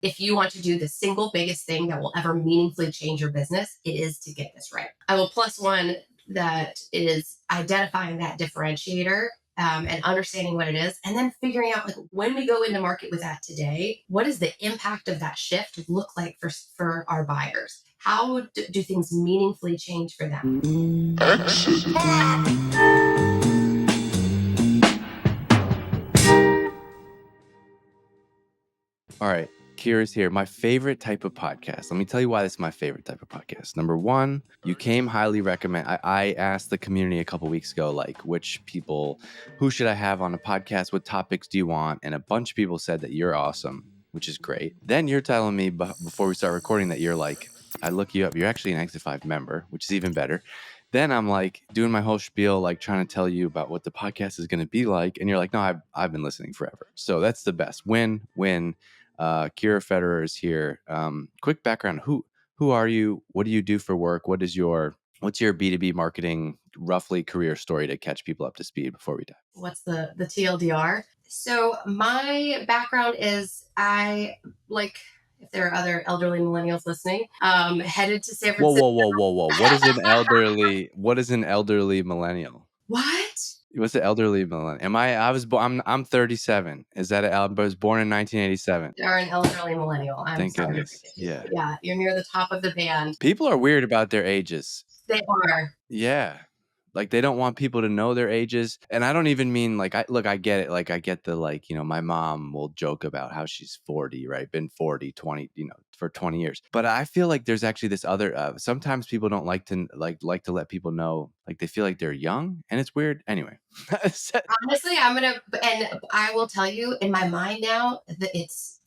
If you want to do the single biggest thing that will ever meaningfully change your business, it is to get this right. I will plus one that is identifying that differentiator and understanding what it is, and then figuring out, like, when we go into market with that today, what does the impact of that shift look like for our buyers? How do things meaningfully change for them? All right, Kira's here. My favorite type of podcast. Let me tell you why this is my favorite type of podcast. Number one, you came highly recommend. I asked the community a couple weeks ago, like, which people, who should I have on a podcast? What topics do you want? And a bunch of people said that you're awesome, which is great. Then you're telling me before we start recording that you're like, I look you up. You're actually an Exit 5 member, which is even better. Then I'm like doing my whole spiel, like trying to tell you about what the podcast is going to be like. And you're like, no, I've been listening forever. So that's the best. Win. Kira Federer is here. Quick background: who are you? What do you do for work? What's your B2B marketing roughly career story to catch people up to speed before we dive? What's the TLDR? So my background is, if there are other elderly millennials listening, headed to San Francisco. Whoa! What is an elderly millennial? What? What's the elderly millennial? I'm 37. Is that I was born in 1987. You're an elderly millennial. Thank goodness. Yeah, you're near the top of the band. People are weird about their ages. They are. Yeah. Like, they don't want people to know their ages. And I don't even mean like, I get it. Like, I get the, like, my mom will joke about how she's 40, right? Been 40, 20, for 20 years. But I feel like there's actually this other, sometimes people don't like to let people know, like, they feel like they're young, and it's weird. Anyway. Honestly, I will tell you, in my mind now, that it's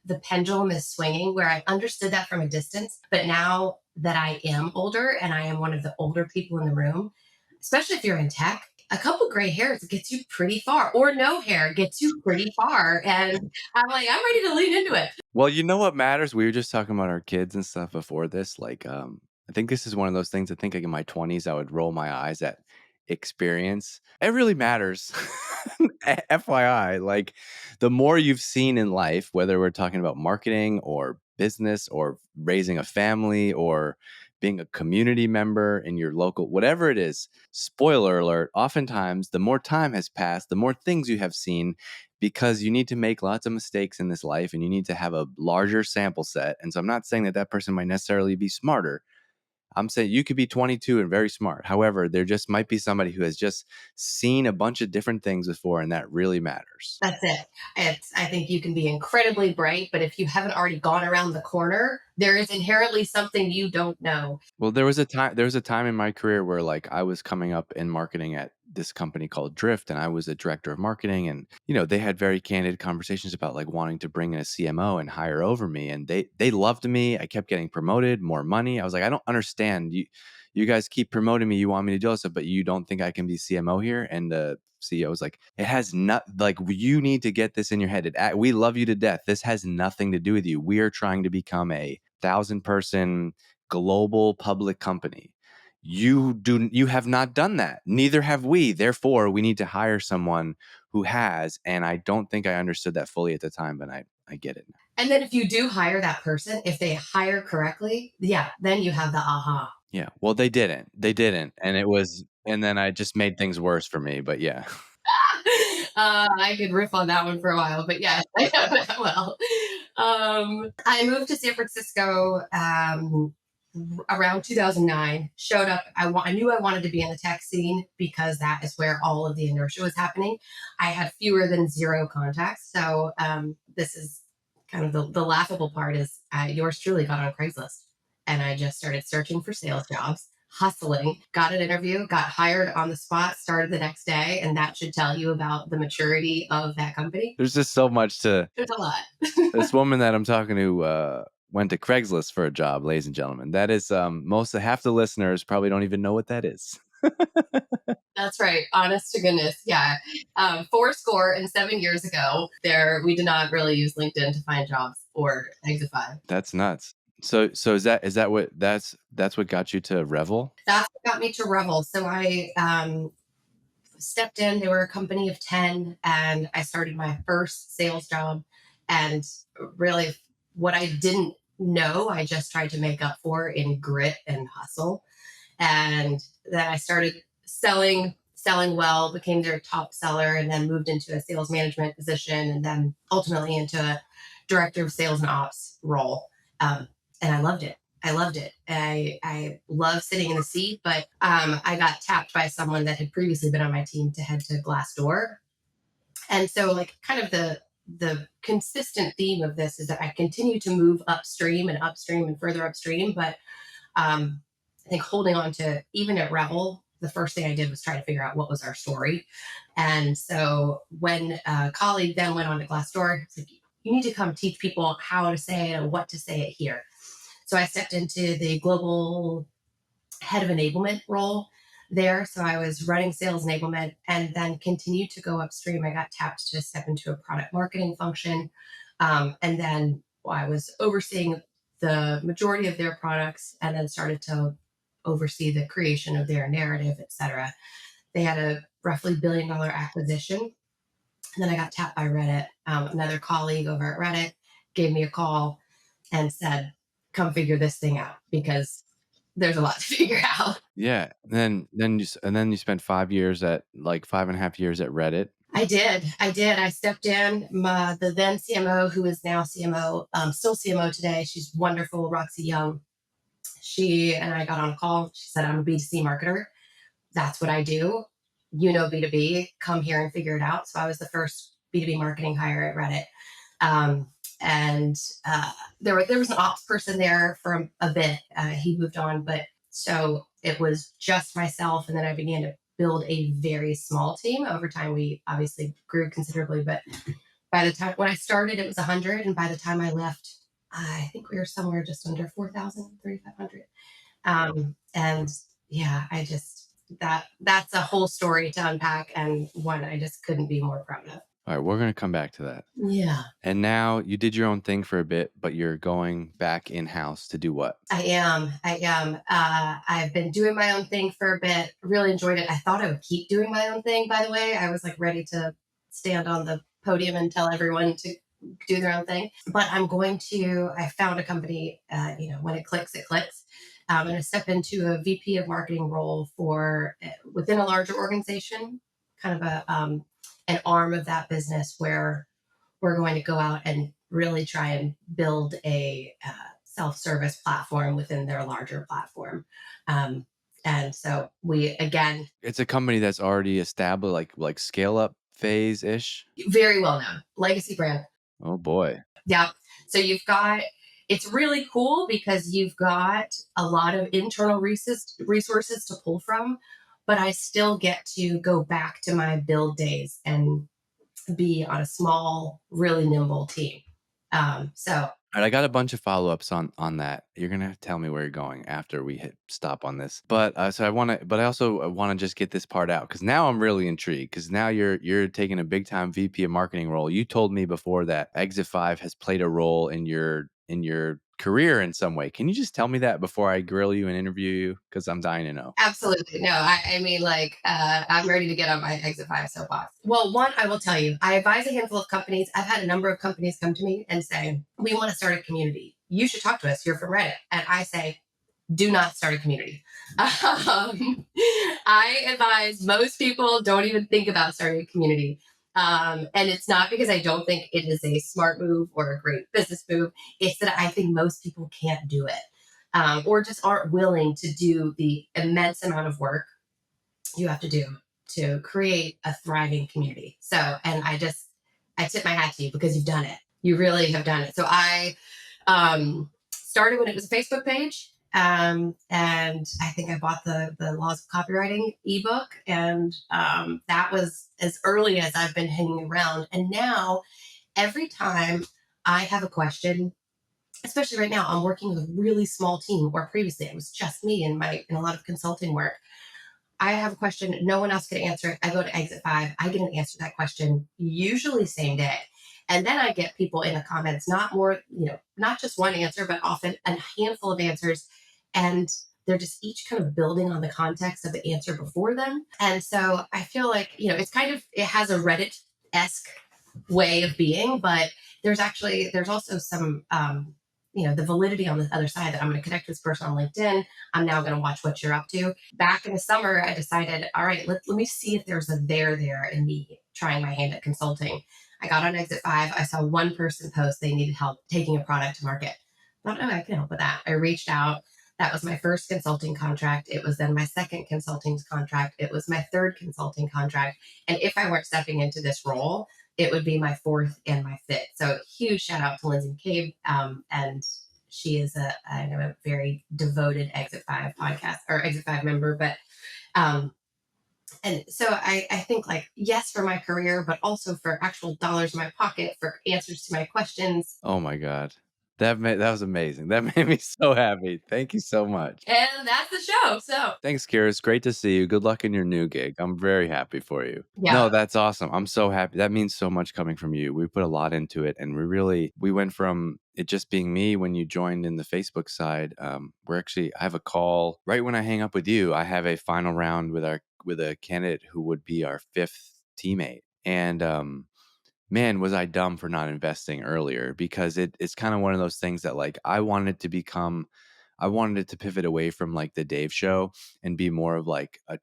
the pendulum is swinging, where I understood that from a distance, but now that I am older and I am one of the older people in the room, especially if you're in tech, a couple gray hairs gets you pretty far, or no hair gets you pretty far. And I'm like, I'm ready to lean into it. Well, you know what matters? We were just talking about our kids and stuff before this. Like, I think this is one of those things. I think, like, in my 20s, I would roll my eyes at experience. It really matters. FYI, like, the more you've seen in life, whether we're talking about marketing or business or raising a family or being a community member in your local, whatever it is, spoiler alert, oftentimes the more time has passed, the more things you have seen, because you need to make lots of mistakes in this life and you need to have a larger sample set. And so I'm not saying that person might necessarily be smarter. I'm saying you could be 22 and very smart. However, there just might be somebody who has just seen a bunch of different things before, and that really matters. That's it. I think you can be incredibly bright, but if you haven't already gone around the corner, there is inherently something you don't know. Well, there was a time in my career where, like, I was coming up in marketing at this company called Drift, and I was a director of marketing, and they had very candid conversations about, like, wanting to bring in a CMO and hire over me, and they loved me. I kept getting promoted, more money. I was like, I don't understand. You guys keep promoting me. You want me to do all stuff, but you don't think I can be CMO here? And the CEO was like, it has not, like, you need to get this in your head. We love you to death. This has nothing to do with you. We are trying to become a 1,000-person global public company. You have not done that. Neither have we. Therefore, we need to hire someone who has. And I don't think I understood that fully at the time, but I get it now. And then if you do hire that person, if they hire correctly, then you have the aha. Yeah. Well, they didn't. And then I just made things worse for me. But yeah. I could riff on that one for a while, but yes, I know that well. I moved to San Francisco around 2009. Showed up. I knew I wanted to be in the tech scene because that is where all of the inertia was happening. I had fewer than zero contacts, so this is kind of the laughable part is yours truly got on Craigslist, and I just started searching for sales jobs. Hustling, got an interview, got hired on the spot, started the next day. And that should tell you about the maturity of that company. There's just so much There's a lot. This woman that I'm talking to went to Craigslist for a job, ladies and gentlemen. That is half the listeners probably don't even know what that is. That's right. Honest to goodness. Yeah. 7 years ago, we did not really use LinkedIn to find jobs or Exit 5. That's nuts. So is that what that's what got you to Revel? That's what got me to Revel. So I stepped in. They were a company of 10, and I started my first sales job. And really what I didn't know, I just tried to make up for in grit and hustle. And then I started selling well, became their top seller, and then moved into a sales management position, and then ultimately into a director of sales and ops role. And I loved it. I loved it. I love sitting in the seat, but I got tapped by someone that had previously been on my team to head to Glassdoor. And so, like, kind of the consistent theme of this is that I continue to move upstream and further upstream, but I think holding on to, even at Rebel, the first thing I did was try to figure out what was our story. And so when a colleague then went on to Glassdoor, it's like, you need to come teach people how to say it and what to say it here. So I stepped into the global head of enablement role there. So I was running sales enablement and then continued to go upstream. I got tapped to step into a product marketing function. And then I was overseeing the majority of their products and then started to oversee the creation of their narrative, et cetera. They had a roughly $1 billion acquisition. And then I got tapped by Reddit. Another colleague over at Reddit gave me a call and said, come figure this thing out because there's a lot to figure out. Yeah. Then you spent 5 years at like 5.5 years at Reddit. I did. I stepped in. The then CMO, who is now CMO, still CMO today. She's wonderful, Roxy Young. She and I got on a call. She said, I'm a B2C marketer. That's what I do. You know, B2B, come here and figure it out. So I was the first B2B marketing hire at Reddit. And there was an ops person there for a bit. He moved on, but so it was just myself. And then I began to build a very small team. Over time, we obviously grew considerably, but by the time when I started, it was 100. And by the time I left, I think we were somewhere just under 4,000, 3,500. And yeah, that's a whole story to unpack and one I just couldn't be more proud of. All right, we're going to come back to that. Yeah. And now you did your own thing for a bit, but you're going back in-house to do what? I am. I've been doing my own thing for a bit. Really enjoyed it. I thought I would keep doing my own thing, by the way. I was like ready to stand on the podium and tell everyone to do their own thing. But I found a company, when it clicks, it clicks. I'm going to step into a VP of marketing role for within a larger organization, kind of an arm of that business where we're going to go out and really try and build a self-service platform within their larger platform. And so it's a company that's already established, like scale up phase ish. Very well known legacy brand. Oh boy. Yeah. So it's really cool because you've got a lot of internal resources to pull from, but I still get to go back to my build days and be on a small, really nimble team. All right, I got a bunch of follow-ups on that. You're gonna have to tell me where you're going after we hit stop on this. But I also want to just get this part out because now I'm really intrigued because now you're taking a big time VP of marketing role. You told me before that Exit 5 has played a role in your career in some way. Can you just tell me that before I grill you and interview you? Because I'm dying to know. Absolutely. No, I mean, I'm ready to get on my Exit 5 soapbox. Well, one, I will tell you, I advise a handful of companies. I've had a number of companies come to me and say, we want to start a community. You should talk to us. You're from Reddit. And I say, do not start a community. I advise most people don't even think about starting a community. And it's not because I don't think it is a smart move or a great business move. It's that I think most people can't do it. Or just aren't willing to do the immense amount of work you have to do to create a thriving community. So, and I tip my hat to you because you've done it. You really have done it. So I started when it was a Facebook page. And I think I bought the Laws of Copywriting ebook. And that was as early as I've been hanging around. And now every time I have a question, especially right now, I'm working with a really small team where previously it was just me in a lot of consulting work. I have a question, no one else could answer it. I go to Exit 5, I get an answer to that question, usually same day. And then I get people in the comments, not just one answer, but often a handful of answers. And they're just each kind of building on the context of the answer before them. And so I feel like, it has a Reddit-esque way of being, but there's also some, the validity on the other side that I'm going to connect with this person on LinkedIn. I'm now going to watch what you're up to. Back in the summer, I decided, all right, let me see if there's a there in me trying my hand at consulting. I got on Exit 5. I saw one person post they needed help taking a product to market. I thought, oh, I can help with that. I reached out. That was my first consulting contract. It was then my second consulting contract. It was my third consulting contract. And if I weren't stepping into this role, it would be my fourth and my fifth. So huge shout out to Lindsay McCabe. And she is I know, a very devoted Exit 5 podcast or Exit 5 member. But um, and so I think, like, yes, for my career, but also for actual dollars in my pocket, for answers to my questions. Oh my god. That was amazing. That made me so happy. Thank you so much. And that's the show. So Thanks, Kira. It's great to see you. Good luck in your new gig. I'm very happy for you. yeah, No, that's awesome. I'm so happy. That means so much coming from you. We put a lot into it, and we went from it just being me when you joined in the Facebook side. I have a call right when I hang up with you. I have a final round with a candidate who would be our fifth teammate, and man, was I dumb for not investing earlier, because it's kind of one of those things that, like, I wanted it to pivot away from like the Dave show and be more of like a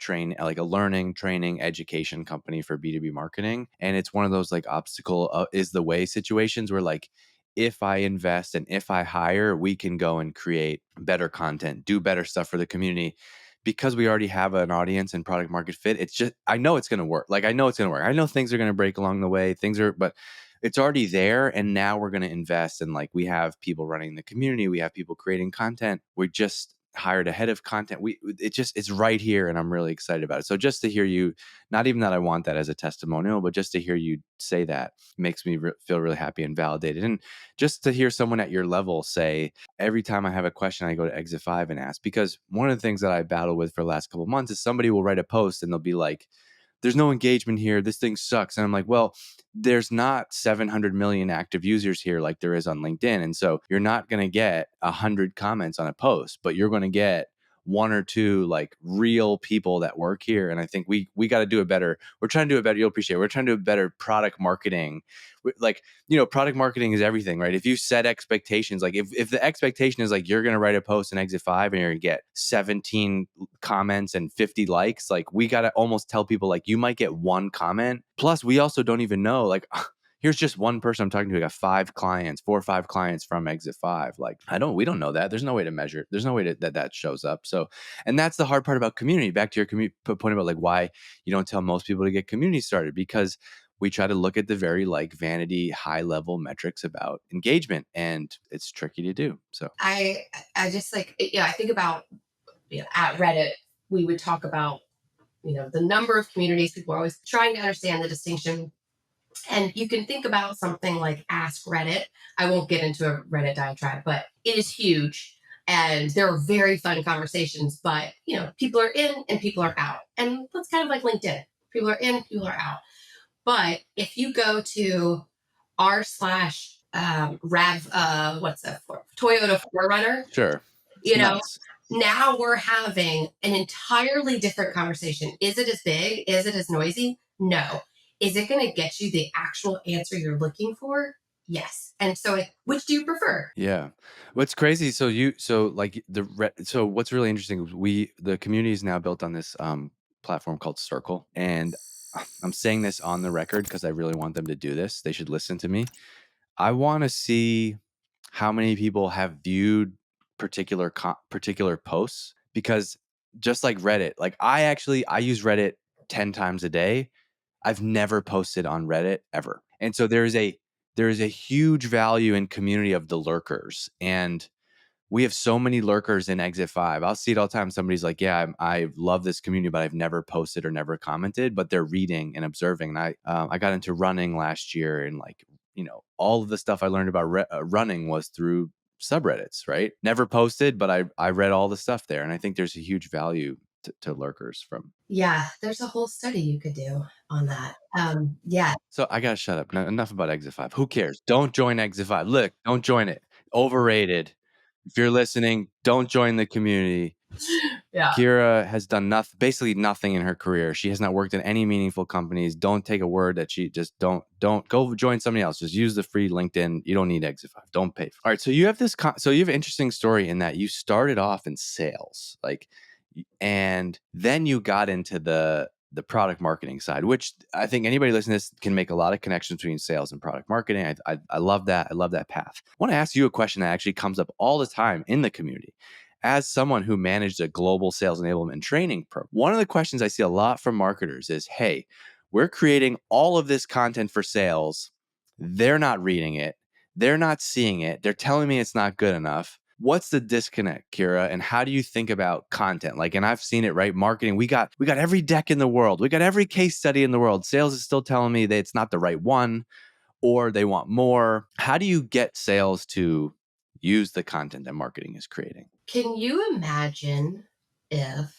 learning, training, education company for B2B marketing. And it's one of those like obstacle is the way situations where, like, if I invest and if I hire, we can go and create better content, do better stuff for the community, because we already have an audience and product market fit. It's just, I know it's going to work. Like, I know it's going to work. I know things are going to break along the way. But it's already there. And now we're going to invest. And like, we have people running the community. We have people creating content. We just hired a head of content. It's right here. And I'm really excited about it. So just to hear you, not even that I want that as a testimonial, but just to hear you say that makes me feel really happy and validated. And just to hear someone at your level say, every time I have a question, I go to Exit 5 and ask, because one of the things that I battle with for the last couple of months is somebody will write a post and they'll be like, there's no engagement here. This thing sucks. And I'm like, well, there's not 700 million active users here like there is on LinkedIn. And so you're not going to get 100 comments on a post, but you're going to get one or two like real people that work here. And I think we got to do it better. We're trying to do it better. You'll appreciate it. We're trying to do a better product marketing. Like, product marketing is everything, right? If you set expectations, like if the expectation is like you're going to write a post in Exit 5 and you're going to get 17 comments and 50 likes, like, we got to almost tell people like you might get one comment. Plus, we also don't even know, like, here's just one person I'm talking to. I got 4 or 5 clients from Exit 5. Like, we don't know that. There's no way to measure it. There's no way that shows up. So, and that's the hard part about community. Back to your point about like why you don't tell most people to get community started, because we try to look at the very like vanity high level metrics about engagement, and it's tricky to do. So I just, like, I think about, at Reddit, we would talk about, the number of communities. People are always trying to understand the distinction. And you can think about something like Ask Reddit. I won't get into a Reddit diatribe, but it is huge. And there are very fun conversations, but, people are in and people are out. And that's kind of like LinkedIn. People are in, people are out. But if you go to r slash Rav, what's that for? Toyota 4Runner, sure, it's you know, nuts. now we're having an entirely different conversation. Is it as big? Is it as noisy? No. Is it going to get you the actual answer you're looking for? Yes. And so, which do you prefer? Yeah. What's crazy, so what's really interesting is the community is now built on this platform called Circle. And I'm saying this on the record because I really want them to do this. They should listen to me. I want to see how many people have viewed particular posts, because just like Reddit, like I use Reddit 10 times a day. I've never posted on Reddit ever. And so there is a huge value in community of the lurkers. And we have so many lurkers in Exit 5. I'll see it all the time. Somebody's like, yeah, I love this community, but I've never posted or never commented, but they're reading and observing. And I got into running last year, and like, all of the stuff I learned about running was through subreddits, right? Never posted, but I read all the stuff there. And I think there's a huge value to lurkers from. Yeah, there's a whole study you could do on that. Yeah. So I gotta shut up. Enough about Exit 5. Who cares? Don't join Exit 5. Look, don't join it. Overrated. If you're listening, don't join the community. Yeah. Kira has done basically nothing in her career. She has not worked in any meaningful companies. Don't take a word that she just don't go join somebody else. Just use the free LinkedIn. You don't need Exit 5. Don't pay. All right. So you have so you have an interesting story in that you started off in sales, and then you got into the product marketing side, which I think anybody listening to this can make a lot of connections between sales and product marketing. I love that. I love that path. I want to ask you a question that actually comes up all the time in the community. As someone who managed a global sales enablement training program, one of the questions I see a lot from marketers is, hey, we're creating all of this content for sales. They're not reading it. They're not seeing it. They're telling me it's not good enough. What's the disconnect, Kira? And how do you think about content? And I've seen it, right? Marketing, we got every deck in the world. We got every case study in the world. Sales is still telling me that it's not the right one, or they want more. How do you get sales to use the content that marketing is creating? Can you imagine if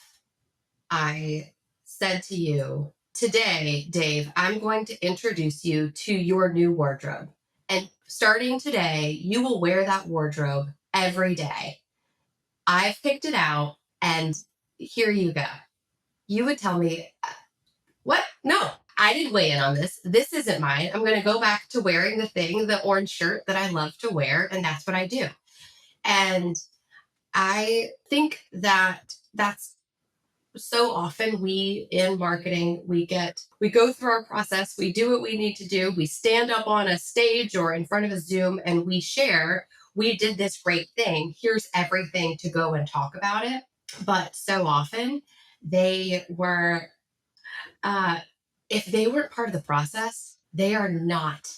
I said to you, today, Dave, I'm going to introduce you to your new wardrobe. And starting today, you will wear that wardrobe every day. I've picked it out, and here you go. You would tell me, what? No, I didn't weigh in on this. This isn't mine. I'm going to go back to wearing the orange shirt that I love to wear, and that's what I do. And I think that that's so often we in marketing, we go through our process, we do what we need to do, we stand up on a stage or in front of a Zoom and we share, we did this great thing. Here's everything to go and talk about it. But so often they were, if they weren't part of the process, they are not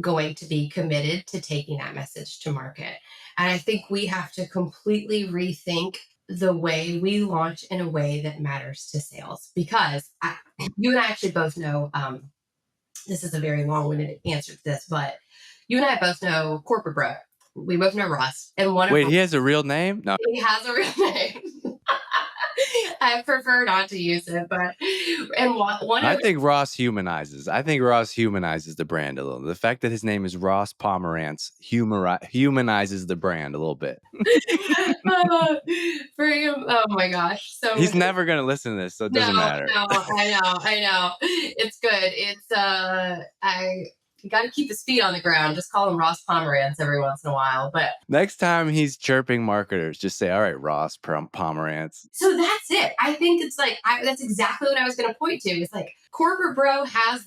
going to be committed to taking that message to market. And I think we have to completely rethink the way we launch in a way that matters to sales, because you and I actually both know, this is a very long-winded answer to this, but you and I both know Corporate Bro. We both know Ross. And Wait, he has a real name? No. He has a real name. I prefer not to use it, but I think Ross humanizes. The brand a little. The fact that his name is Ross Pomerantz humanizes the brand a little bit. For him, oh my gosh! So he's never going to listen to this, so it doesn't matter. No, I know. It's good. It's you got to keep his feet on the ground. Just call him Ross Pomerantz every once in a while. But next time he's chirping marketers, just say, all right, Ross Pomerantz. So that's it. I think it's that's exactly what I was going to point to. It's like Corporate Bro has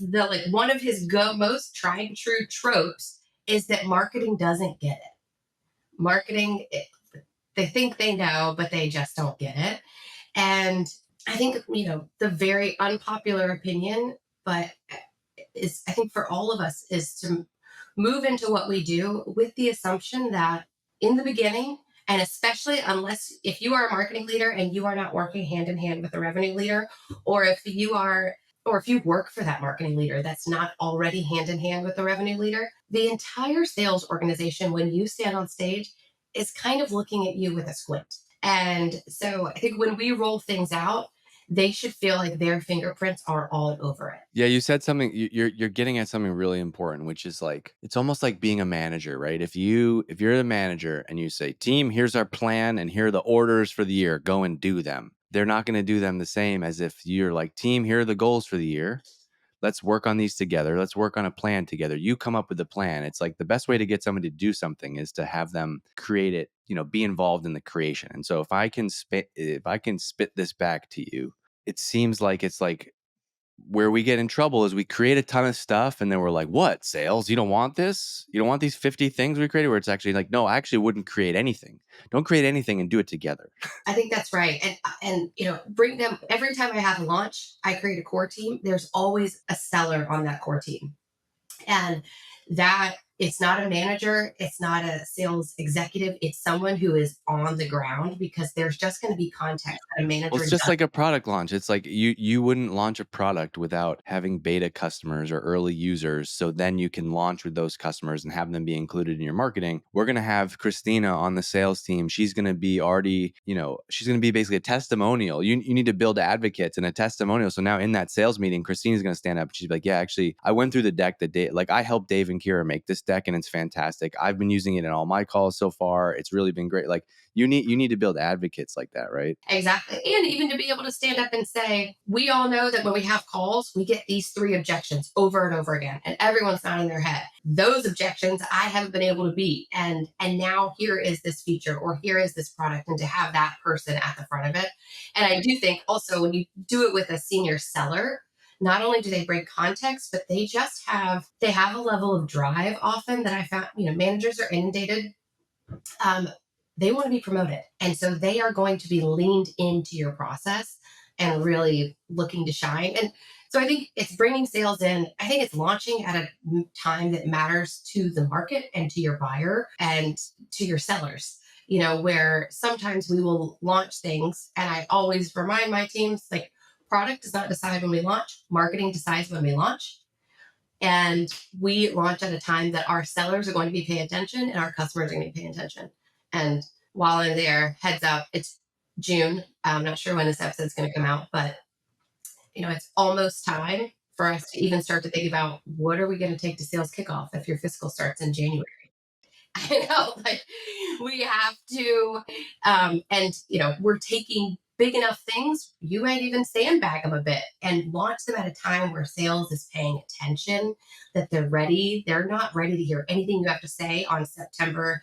one of his most tried and true tropes is that marketing doesn't get it. Marketing, they think they know, but they just don't get it. And I think, the very unpopular opinion, but I think for all of us, is to move into what we do with the assumption that in the beginning, and especially if you are a marketing leader and you are not working hand in hand with a revenue leader, or if you work for that marketing leader that's not already hand in hand with the revenue leader, the entire sales organization, when you stand on stage, is kind of looking at you with a squint. And so I think when we roll things out, they should feel like their fingerprints are all over it. Yeah, you said something, you're getting at something really important, which is it's almost like being a manager, right? If you're the manager and you say, team, here's our plan and here are the orders for the year, go and do them. They're not going to do them the same as if you're like, team, here are the goals for the year. Let's work on these together. Let's work on a plan together. You come up with the plan. It's like the best way to get somebody to do something is to have them create it, be involved in the creation. And so if I can spit this back to you, it seems like it's like where we get in trouble is we create a ton of stuff and then we're like, what, sales? You don't want this? You don't want these 50 things we created? Where it's actually like, no, I actually wouldn't create anything. Don't create anything and do it together. I think that's right. And bring them every time I have a launch, I create a core team. There's always a seller on that core team. And that it's not a manager, it's not a sales executive, it's someone who is on the ground, because there's just going to be context that a manager. Well, it's just like a product launch. It's like you wouldn't launch a product without having beta customers or early users, so then you can launch with those customers and have them be included in your marketing. We're going to have Christina on the sales team. She's going to be she's going to be basically a testimonial. You need to build advocates and a testimonial. So now in that sales meeting, Christina's going to stand up and she's like, yeah, actually, I went through the deck that I helped Dave and Kira make this deck and it's fantastic. I've been using it in all my calls so far. It's really been great. Like you need to build advocates like that, right? Exactly. And even to be able to stand up and say, we all know that when we have calls, we get these three objections over and over again, and everyone's nodding their head. Those objections I haven't been able to beat. And now here is this feature or here is this product, and to have that person at the front of it. And I do think also when you do it with a senior seller, not only do they bring context, but they have a level of drive often that I found, managers are inundated. um, they want to be promoted. And so they are going to be leaned into your process and really looking to shine. And so I think it's bringing sales in. I think it's launching at a time that matters to the market and to your buyer and to your sellers. Where sometimes we will launch things, and I always remind my teams, like, product does not decide when we launch, marketing decides when we launch. And we launch at a time that our sellers are going to be paying attention and our customers are going to be paying attention. And while in there, heads up, it's June. I'm not sure when this episode is going to come out, but it's almost time for us to even start to think about what are we going to take to sales kickoff if your fiscal starts in January. I know, like, we have to, and we're taking big enough things. You might even sandbag them a bit and launch them at a time where sales is paying attention, that they're ready. They're not ready to hear anything you have to say on September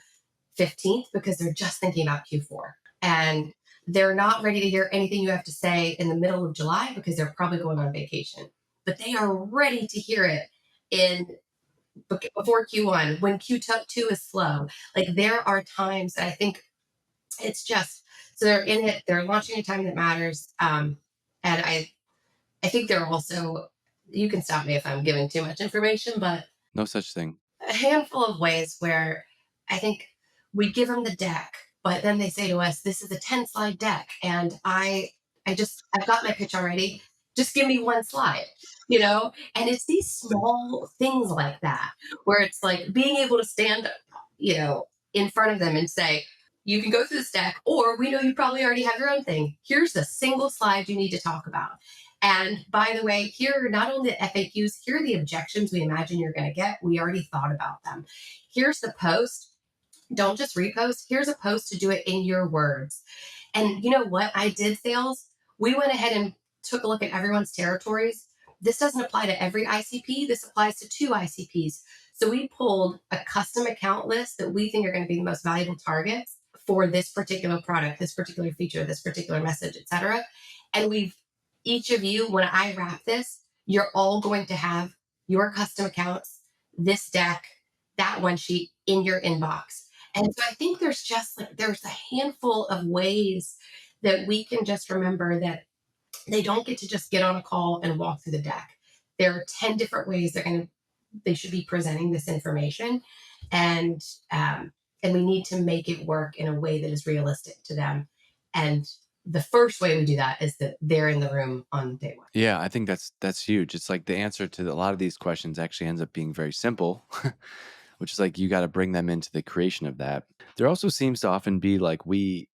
15th because they're just thinking about Q4. And they're not ready to hear anything you have to say in the middle of July because they're probably going on vacation. But they are ready to hear it in before Q1, when Q2 is slow. Like, there are times that I think it's just, so they're in it, they're launching a time that matters. And I think they're also, you can stop me if I'm giving too much information, but No such thing. a handful of ways where I think we give them the deck, but then they say to us, this is a 10 slide deck. And I've got my pitch already. Just give me one slide, and it's these small things like that, where it's like being able to stand, in front of them and say, you can go through this deck, or we know you probably already have your own thing. Here's the single slide you need to talk about. And by the way, here are not only the FAQs, here are the objections we imagine you're going to get. We already thought about them. Here's the post. Don't just repost. Here's a post to do it in your words. And you know what I did, sales? We went ahead and took a look at everyone's territories. This doesn't apply to every ICP. This applies to 2 ICPs. So we pulled a custom account list that we think are going to be the most valuable targets for this particular product, this particular feature, this particular message, etc. And each of you, when I wrap this, you're all going to have your custom accounts, this deck, that one sheet in your inbox. And so I think there's a handful of ways that we can just remember that they don't get to just get on a call and walk through the deck. There are 10 different ways they should be presenting this information. And we need to make it work in a way that is realistic to them. And the first way we do that is that they're in the room on day one. Yeah, I think that's huge. It's like the answer to a lot of these questions actually ends up being very simple, which is like you got to bring them into the creation of that. There also seems to often be like we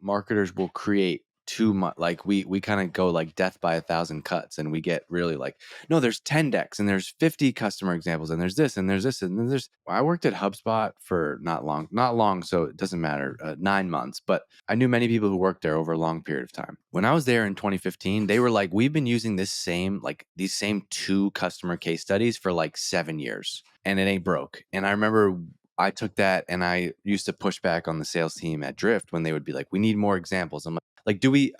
marketers will create too much. Like we kind of go like death by 1,000 cuts, and we get really like, no, there's 10 decks and there's 50 customer examples and there's this and there's this and then there's. I worked at HubSpot for not long, so it doesn't matter, 9 months, but I knew many people who worked there over a long period of time. When I was there in 2015, they were like, we've been using these same 2 customer case studies for like 7 years, and it ain't broke. And I remember I took that and I used to push back on the sales team at Drift when they would be like, we need more examples. I'm like, do we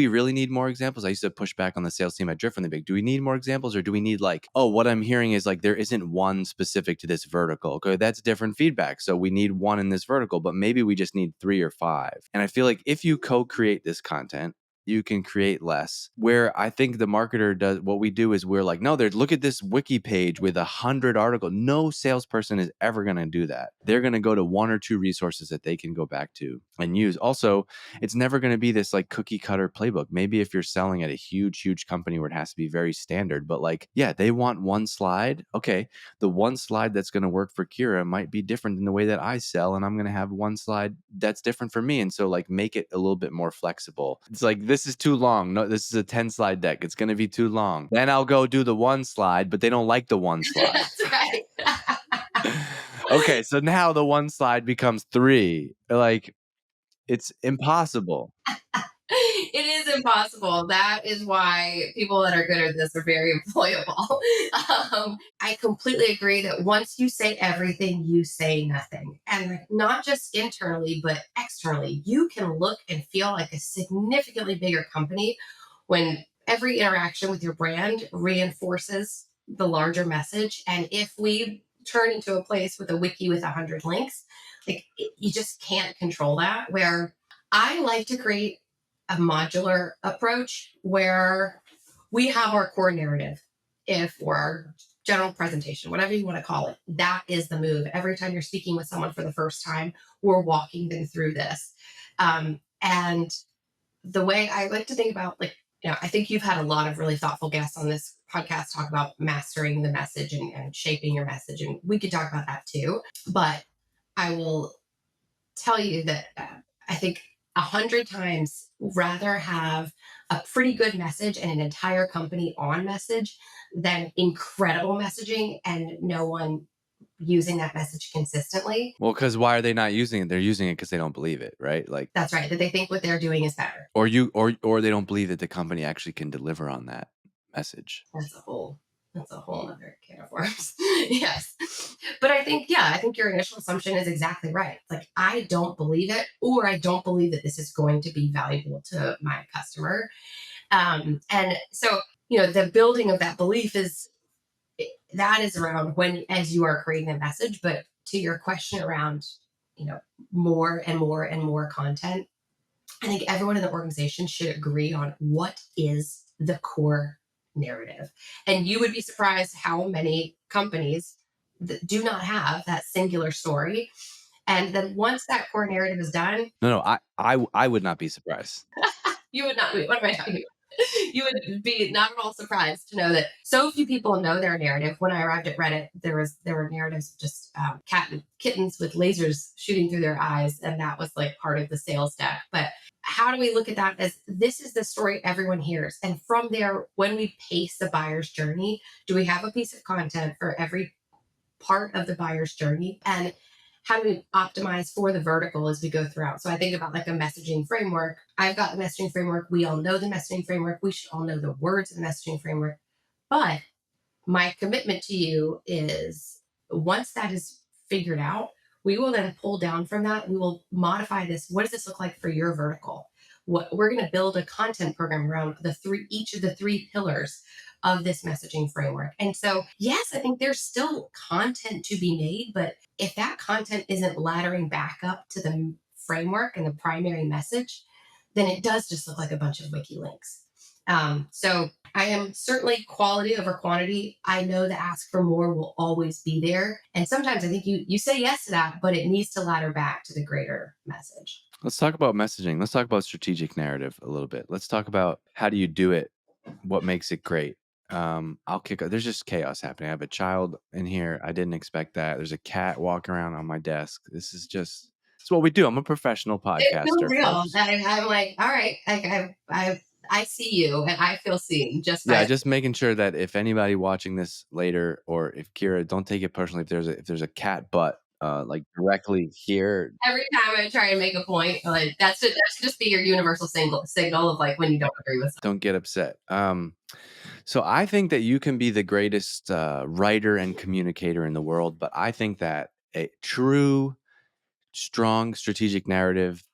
really need more examples? I used to push back on the sales team at Drift when they be like, do we need more examples, or do we need like, oh, what I'm hearing is like there isn't one specific to this vertical. Okay, that's different feedback. So we need one in this vertical, but maybe we just need 3 or 5. And I feel like if you co-create this content, you can create less. Where I think the marketer does, what we do is we're like, no, look at this wiki page with 100 articles. No salesperson is ever going to do that. They're going to go to 1 or 2 resources that they can go back to and use. Also, it's never going to be this like cookie cutter playbook. Maybe if you're selling at a huge company where it has to be very standard, but like, yeah, they want one slide. Okay, the one slide that's going to work for Kira might be different than the way that I sell, and I'm going to have one slide that's different for me. And so like make it a little bit more flexible. It's like, this is too long. No, this is a 10 slide deck. It's going to be too long. Then I'll go do the one slide, but they don't like the one slide. That's right. Okay, so now the one slide becomes 3. Like, it's impossible. It is impossible. That is why people that are good at this are very employable. I completely agree that once you say everything, you say nothing. And like, not just internally, but externally. You can look and feel like a significantly bigger company when every interaction with your brand reinforces the larger message. And if we turn into a place with a wiki with 100 links, like you just can't control that. Where I like to create a modular approach where we have our core narrative, if or our general presentation, whatever you want to call it. That is the move. Every time you're speaking with someone for the first time, we're walking them through this. And the way I like to think about, like, I think you've had a lot of really thoughtful guests on this podcast talk about mastering the message and shaping your message. And we could talk about that too. But I will tell you that I think 100 times rather have a pretty good message and an entire company on message than incredible messaging and no one using that message consistently. Well, because why are they not using it? They're using it because they don't believe it, right? Like, That's right, that they think what they're doing is better. or they don't believe that the company actually can deliver on that message. That's a whole other can of worms. Yes. But I think, yeah, I think your initial assumption is exactly right. Like, I don't believe it, or I don't believe that this is going to be valuable to my customer. And so, the building of that belief that is around when, as you are creating a message. But to your question around, you know, more and more and more content, I think everyone in the organization should agree on what is the core narrative. And you would be surprised how many companies that do not have that singular story. And then once that core narrative is done, No, I would not be surprised. you would not, what am I talking about? You would be not at all surprised to know that so few people know their narrative. When I arrived at Reddit, there were narratives of just cat and kittens with lasers shooting through their eyes, and that was like part of the sales deck. But how do we look at that as this is the story everyone hears? And from there, when we pace the buyer's journey, do we have a piece of content for every part of the buyer's journey? And how do we optimize for the vertical as we go throughout? So I think about like a messaging framework. I've got the messaging framework. We all know the messaging framework. We should all know the words of the messaging framework. But my commitment to you is once that is figured out, we will then pull down from that. We will modify this. What does this look like for your vertical? What we're going to build a content program around each of the three pillars of this messaging framework. And so, yes, I think there's still content to be made, but if that content isn't laddering back up to the framework and the primary message, then it does just look like a bunch of wiki links. So I am certainly quality over quantity. I know the ask for more will always be there. And sometimes I think you say yes to that, but it needs to ladder back to the greater message. Let's talk about messaging. Let's talk about strategic narrative a little bit. Let's talk about how do you do it? What makes it great? I'll kick. There's just chaos happening. I have a child in here. I didn't expect that. There's a cat walking around on my desk. It's what we do. I'm a professional It feels podcaster, real. folks. I'm like, all right, like I see you and I feel seen just Yeah, by just making sure that if anybody watching this later, or if Kira, don't take it personally if there's a cat butt like directly here. every time I try and make a point, like that should just be your universal signal of like when you don't agree with something. Don't get upset. So I think that you can be the greatest writer and communicator in the world, but I think that a true, strong strategic narrative,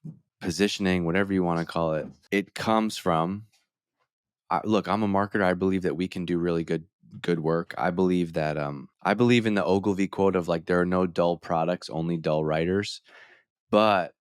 positioning, whatever you want to call it, it comes from. Look, I'm a marketer. I believe that we can do really good work. I believe that I believe in the Ogilvy quote of like there are no dull products, only dull writers. But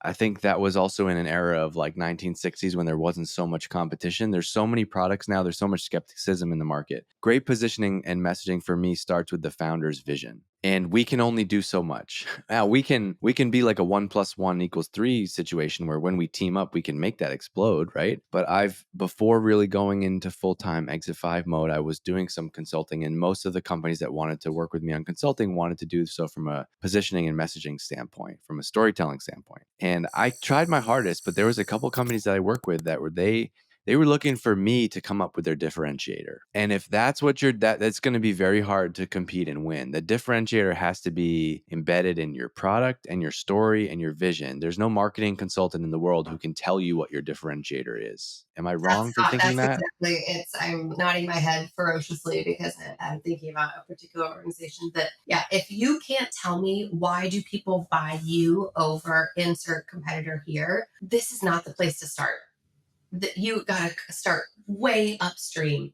I think that was also in an era of like 1960s when there wasn't so much competition. There's so many products now. There's so much skepticism in the market. Great positioning and messaging for me starts with the founder's vision. And we can only do so much. Now we can be like a 1+1=3 situation where when we team up, we can make that explode, right? But before really going into full-time exit 5 mode, I was doing some consulting, and most of the companies that wanted to work with me on consulting wanted to do so from a positioning and messaging standpoint, from a storytelling standpoint. And I tried my hardest, but there was a couple companies that I work with that They were looking for me to come up with their differentiator. And if that's what that's going to be very hard to compete and win. The differentiator has to be embedded in your product and your story and your vision. There's no marketing consultant in the world who can tell you what your differentiator is. Am I wrong for thinking That's that? exactly it's I'm nodding my head ferociously because I'm thinking about a particular organization that, yeah, if you can't tell me why do people buy you over insert competitor here, this is not the place to start. That you gotta start way upstream.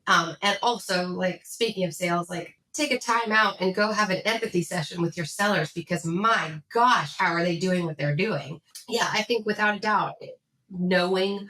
And also, like, speaking of sales, like, take a time out and go have an empathy session with your sellers because my gosh, how are they doing what they're doing? Yeah, I think without a doubt, knowing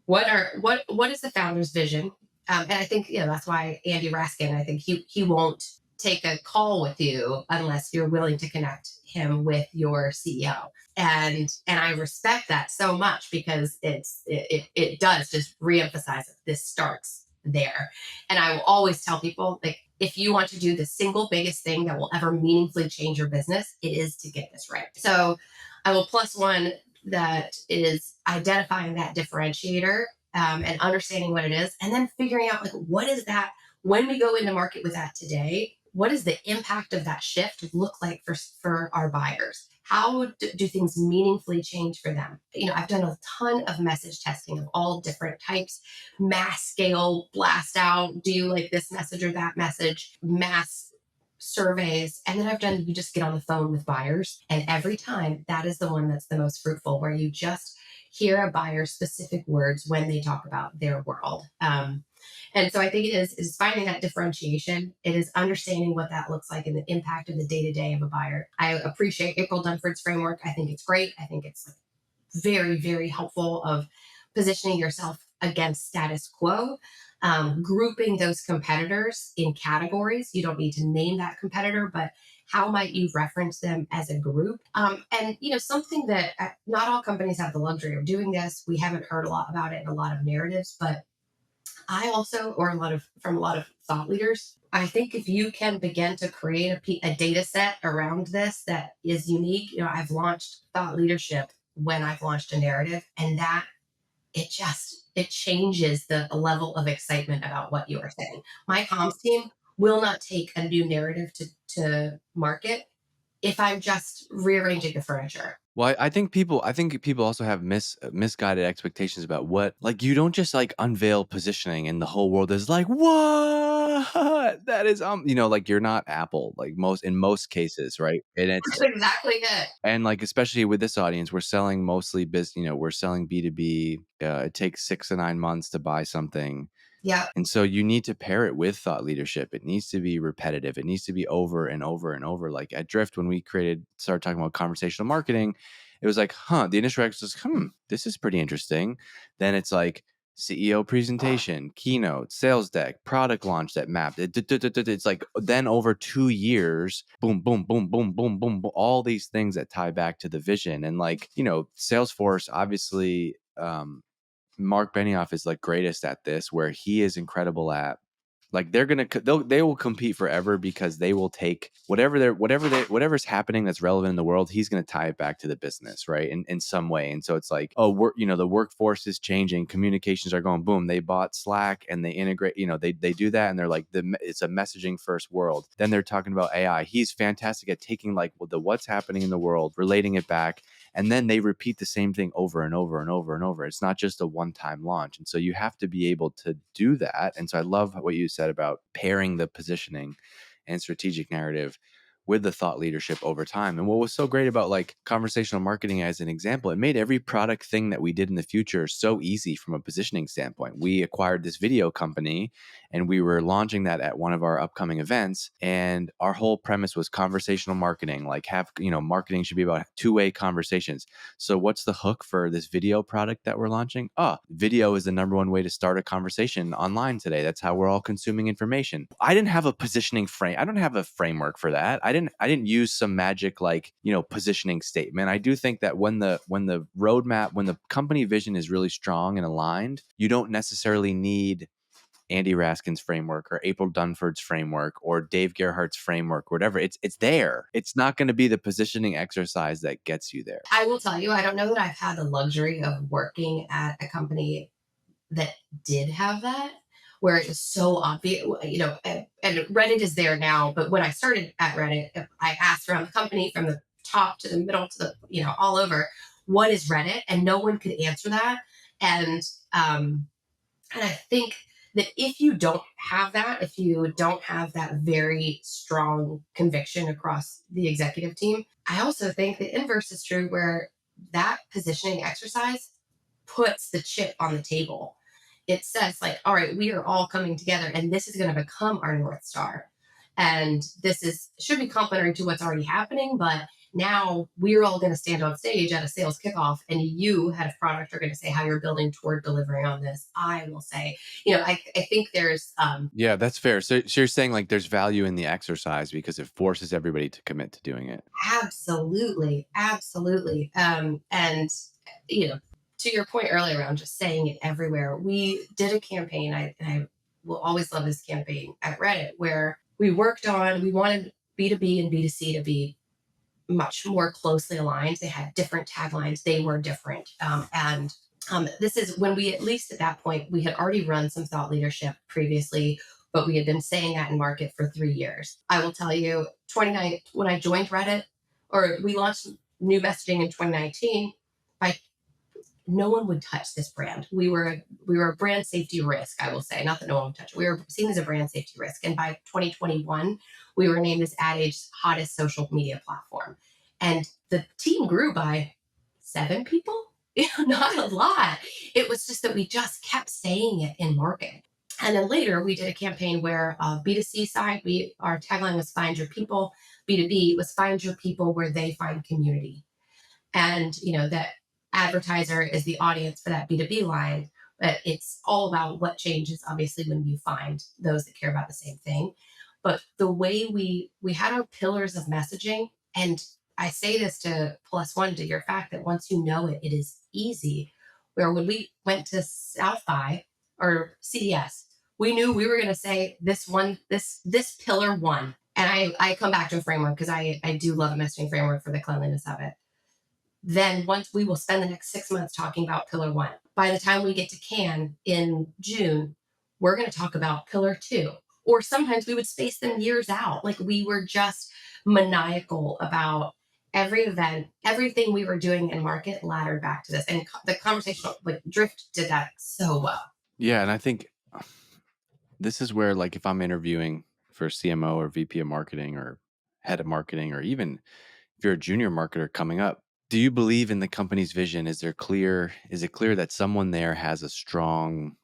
what is the founder's vision, and I think that's why Andy Raskin, I think he won't take a call with you unless you're willing to connect him with your CEO, and I respect that so much because it does just reemphasize that this starts there. And I will always tell people, like, if you want to do the single biggest thing that will ever meaningfully change your business, it is to get this right. So I will plus one that is identifying that differentiator, and understanding what it is, and then figuring out, like, what is that when we go into market with that today. What does the impact of that shift look like for our buyers? How do things meaningfully change for them? I've done a ton of message testing of all different types, mass scale blast out. Do you like this message or that message? Mass surveys, and then you just get on the phone with buyers, and every time that is the one that's the most fruitful, where you just hear a buyer's specific words when they talk about their world. And so I think it is finding that differentiation. It is understanding what that looks like and the impact of the day to day of a buyer. I appreciate April Dunford's framework. I think it's great. I think it's like very, very helpful of positioning yourself against status quo, grouping those competitors in categories. You don't need to name that competitor, but how might you reference them as a group? And something that not all companies have the luxury of doing this. We haven't heard a lot about it in a lot of narratives, but I also, or a lot of thought leaders, I think if you can begin to create a data set around this that is unique. I've launched thought leadership when I've launched a narrative, and that it changes the level of excitement about what you are saying. My comms team will not take a new narrative to market if I'm just rearranging the furniture. Well, I think people also have misguided expectations about what, like, you don't just like unveil positioning and the whole world is like, what? That is like, you're not Apple, like, most cases, right? And it's That's exactly it. and like, especially with this audience, we're selling mostly we're selling B2B. It takes 6 to 9 months to buy something. Yeah. And so you need to pair it with thought leadership. It needs to be repetitive. It needs to be over and over and over. Like at Drift, when we started talking about conversational marketing, it was like, the initial reaction was, this is pretty interesting. Then it's like CEO presentation, keynote, sales deck, product launch that mapped. It's like, then over 2 years, boom, boom, boom, boom, boom, boom, boom, all these things that tie back to the vision. And like, Salesforce, obviously, Mark Benioff is like greatest at this, where he is incredible at, like, they will compete forever because they will take whatever's happening that's relevant in the world. He's going to tie it back to the business, right? In some way. And so it's like, oh, the workforce is changing, communications are going boom. They bought Slack and they integrate, they do that, and they're like, it's a messaging first world. Then they're talking about AI. He's fantastic at taking like what's happening in the world, relating it back, and then they repeat the same thing over and over and over and over. It's not just a one-time launch. And so you have to be able to do that. And so I love what you said about pairing the positioning and strategic narrative with the thought leadership over time. And what was so great about like conversational marketing as an example, it made every product thing that we did in the future so easy from a positioning standpoint. We acquired this video company and we were launching that at one of our upcoming events. And our whole premise was conversational marketing, like marketing should be about two-way conversations. So what's the hook for this video product that we're launching? Video is the number one way to start a conversation online today. That's how we're all consuming information. I didn't have a positioning frame. I don't have a framework for that. I didn't use some magic positioning statement. I do think that when the roadmap, when the company vision is really strong and aligned, you don't necessarily need Andy Raskin's framework or April Dunford's framework or Dave Gerhardt's framework, or whatever. It's there. It's not going to be the positioning exercise that gets you there. I will tell you, I don't know that I've had the luxury of working at a company that did have that, where it was so obvious, and Reddit is there now. But when I started at Reddit, I asked around the company from the top to the middle to the, all over, what is Reddit? And no one could answer that. And, um, and I think that if you don't have that very strong conviction across the executive team, I also think the inverse is true, where that positioning exercise puts the chip on the table. It says, like, all right, we are all coming together and this is going to become our North Star. And this is should be complementary to what's already happening, but now we're all going to stand on stage at a sales kickoff, and you, head of product, are going to say how you're building toward delivering on this. I will say, I think there's Yeah, that's fair. So you're saying like there's value in the exercise because it forces everybody to commit to doing it. absolutely, absolutely. And you know, to your point earlier around just saying it everywhere, we did a campaign. I will always love this campaign at Reddit, where we wanted B2B and B2C to be much more closely aligned. They had different taglines. They were different. And This is when we, at least at that point, we had already run some thought leadership previously, but we had been saying that in market for 3 years. I will tell you, 29 when I joined Reddit, or we launched new messaging in 2019, by no one would touch this brand. We were a brand safety risk, I will say. Not that no one would touch it. We were seen as a brand safety risk. And by 2021, we were named as Ad Age's hottest social media platform. And the team grew by 7 people. Not a lot. It was just that we just kept saying it in market. And then later we did a campaign where B2C side, our tagline was find your people. B2B was find your people where they find community. And that advertiser is the audience for that B2B line, but it's all about what changes, obviously, when you find those that care about the same thing. But the way we had our pillars of messaging, and I say this to plus one to your fact that once you know it, it is easy. Where when we went to South by or CES, we knew we were going to say this pillar one. And I come back to a framework because I do love a messaging framework for the cleanliness of it. Then once we will spend the next 6 months talking about pillar one. By the time we get to Cannes in June, we're going to talk about pillar two. Or sometimes we would space them years out. Like, we were just maniacal about every event, everything we were doing in market laddered back to this. And the conversational, like, Drift did that so well. Yeah, and I think this is where, like, if I'm interviewing for CMO or VP of marketing or head of marketing, or even if you're a junior marketer coming up, do you believe in the company's vision? Is it clear that someone there has a strong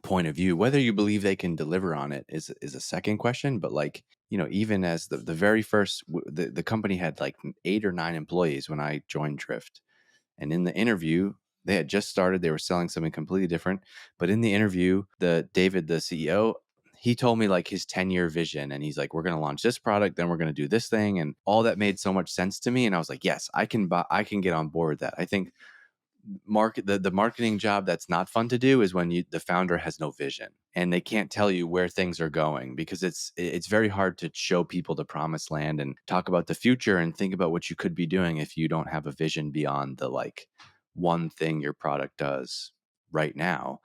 point of view? Whether you believe they can deliver on it is a second question. But, like, even as the very first, the company had like 8 or 9 employees when I joined Drift. And in the interview, they had just started, they were selling something completely different. But in the interview, David, the CEO, he told me like his 10-year vision. And he's like, we're going to launch this product, then we're going to do this thing. And all that made so much sense to me. And I was like, yes, I can get on board with that. I think the marketing job that's not fun to do is when the founder has no vision and they can't tell you where things are going, because it's very hard to show people the promised land and talk about the future and think about what you could be doing if you don't have a vision beyond the, like, one thing your product does right now.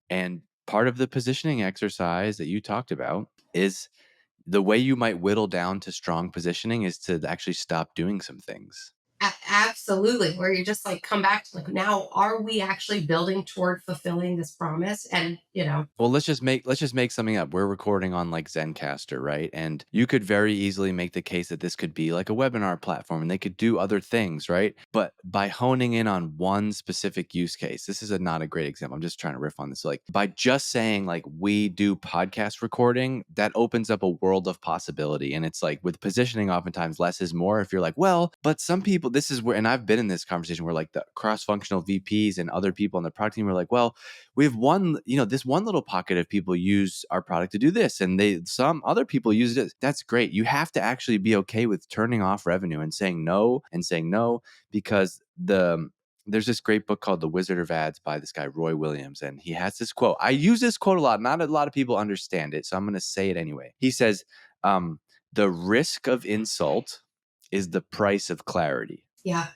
And part of the positioning exercise that you talked about is the way you might whittle down to strong positioning is to actually stop doing some things. Absolutely. Where you just, like, come back to, like, now are we actually building toward fulfilling this promise? And Well, let's just make something up. We're recording on like Zencaster, right? And you could very easily make the case that this could be like a webinar platform and they could do other things, right? But by honing in on one specific use case, this is not a great example. I'm just trying to riff on this. So, like, by just saying like we do podcast recording, that opens up a world of possibility. And it's like with positioning, oftentimes less is more. If you're like, well, but some people, this is where, and I've been in this conversation where like the cross-functional VPs and other people on the product team were like, well, we have this one little pocket of people use our product to do this, and some other people use it. That's great. You have to actually be okay with turning off revenue and saying no, because there's this great book called The Wizard of Ads by this guy, Roy Williams. And he has this quote. I use this quote a lot. Not a lot of people understand it, so I'm going to say it anyway. He says, the risk of insult is the price of clarity. yeah,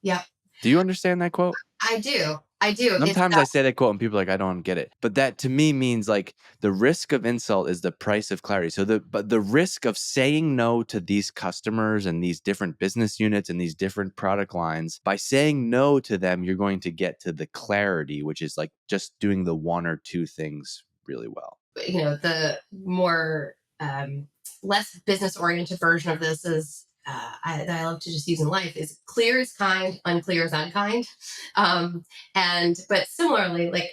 yeah, Do you understand that quote? I do. I do. It's Sometimes I say that quote and people are like, "I don't get it." But that to me means like the risk of insult is the price of clarity. So the risk of saying no to these customers and these different business units and these different product lines, by saying no to them, you're going to get to the clarity, which is like just doing the one or two things really well. the more less business oriented version of this is that I love to just use in life is clear is kind, unclear is unkind. And but similarly, like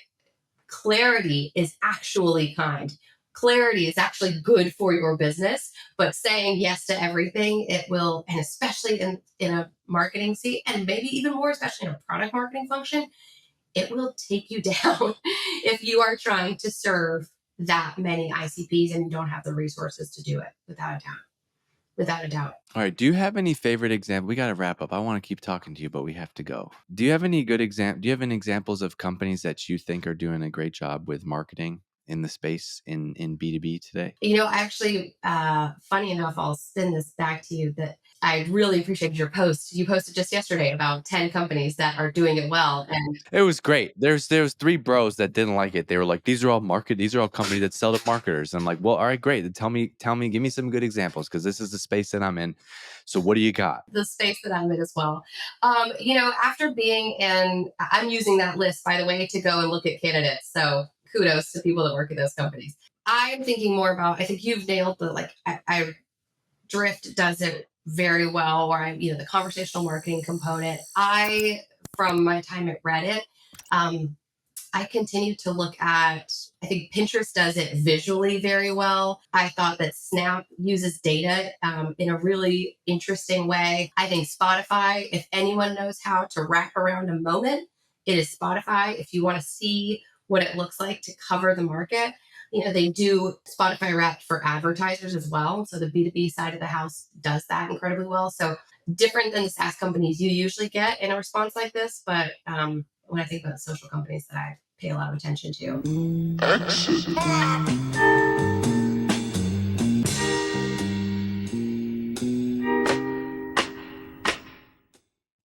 clarity is actually kind. Clarity is actually good for your business, but saying yes to everything, it will, and especially in a marketing seat, and maybe even more, especially in a product marketing function, it will take you down if you are trying to serve that many ICPs and you don't have the resources to do it, without a doubt. Without a doubt. All right. Do you have any favorite example? We got to wrap up. I want to keep talking to you, but we have to go. Do you have any good do you have any examples of companies that you think are doing a great job with marketing in the space in B2B today? Actually, funny enough, I'll send this back to you that I really appreciated your post. You posted just yesterday about 10 companies that are doing it well. And It was great. There's three bros that didn't like it. They were like, these are all companies that sell to marketers. I'm like, well, all right, great. Then tell me, give me some good examples because this is the space that I'm in. So what do you got? the space that I'm in as well. After being in, I'm using that list, by the way, to go and look at candidates. So kudos to people that work at those companies. I'm thinking more about, I think you've nailed the, like, I Drift does it very well, or the conversational marketing component. From my time at Reddit, um, I continue to look at, I think Pinterest does it visually very well. I thought that Snap uses data in a really interesting way. I think Spotify, if anyone knows how to wrap around a moment, it is Spotify. If you want to see what it looks like to cover the market, they do Spotify Wrapped for advertisers as well. So the B2B side of the house does that incredibly well. So different than the SaaS companies you usually get in a response like this. But when I think about social companies that I pay a lot of attention to.